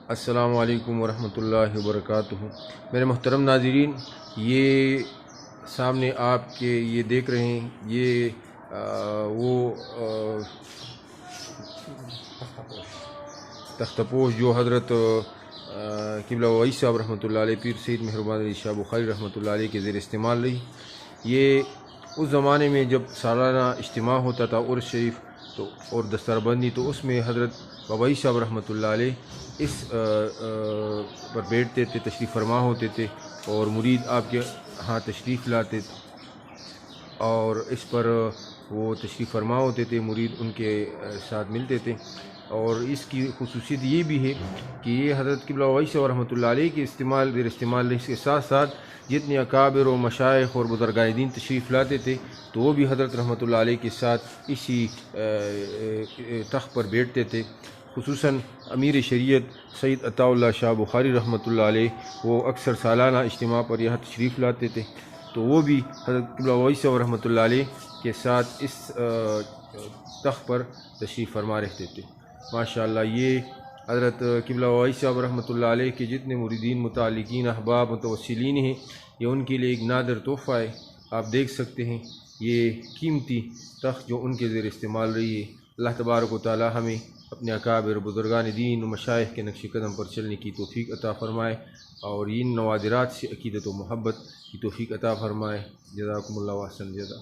السلام علیکم ورحمۃ اللہ وبرکاتہ۔ میرے محترم ناظرین، یہ سامنے آپ کے یہ دیکھ رہے ہیں، یہ وہ تختہ پوش جو حضرت قبلہ وعیس صاحب رحمۃ اللہ علیہ، پیر سید مہربان علی شاہ بخاری رحمۃ اللہ علیہ کے زیر استعمال رہی۔ یہ اس زمانے میں جب سالانہ اجتماع ہوتا تھا عرس شریف اور دستار بندی، تو اس میں حضرت بابا عیسی صاحب رحمۃ اللہ علیہ اس پر بیٹھتے تھے، تشریف فرما ہوتے تھے، اور مرید آپ کے ہاں تشریف لاتے تھے اور اس پر وہ تشریف فرما ہوتے تھے، مرید ان کے ساتھ ملتے تھے۔ اور اس کی خصوصیت یہ بھی ہے کہ یہ حضرت قبلہ وعیس صاحب رحمۃ اللہ علیہ کے زیر استعمال اس کے ساتھ ساتھ جتنے اکابر و مشائخ اور بزرگان دین تشریف لاتے تھے تو وہ بھی حضرت رحمۃ اللہ علیہ کے ساتھ اسی تخت پر بیٹھتے تھے۔ خصوصاً امیر شریعت سید عطا اللہ شاہ بخاری رحمۃ اللہ علیہ، وہ اکثر سالانہ اجتماع پر یہاں تشریف لاتے تھے، تو وہ بھی حضرت قبلہ وعیس صاحب رحمۃ اللہ علیہ کے ساتھ اس تخت پر تشریف فرما رہتے تھے۔ ماشاءاللہ یہ حضرت قبلہ وعیس صاحب رحمۃ اللہ علیہ کے جتنے مریدین، متعلقین، احباب، متوسلین ہیں، یہ ان کے لیے ایک نادر تحفہ ہے۔ آپ دیکھ سکتے ہیں یہ قیمتی تخت جو ان کے زیر استعمال رہی ہے۔ اللہ تبارک و تعالی ہمیں اپنے اکابر بزرگان دین و مشائخ کے نقش قدم پر چلنے کی توفیق عطا فرمائے اور ان نوادرات سے عقیدت و محبت کی توفیق عطا فرمائے۔ جزاکم اللہ احسن الجزا۔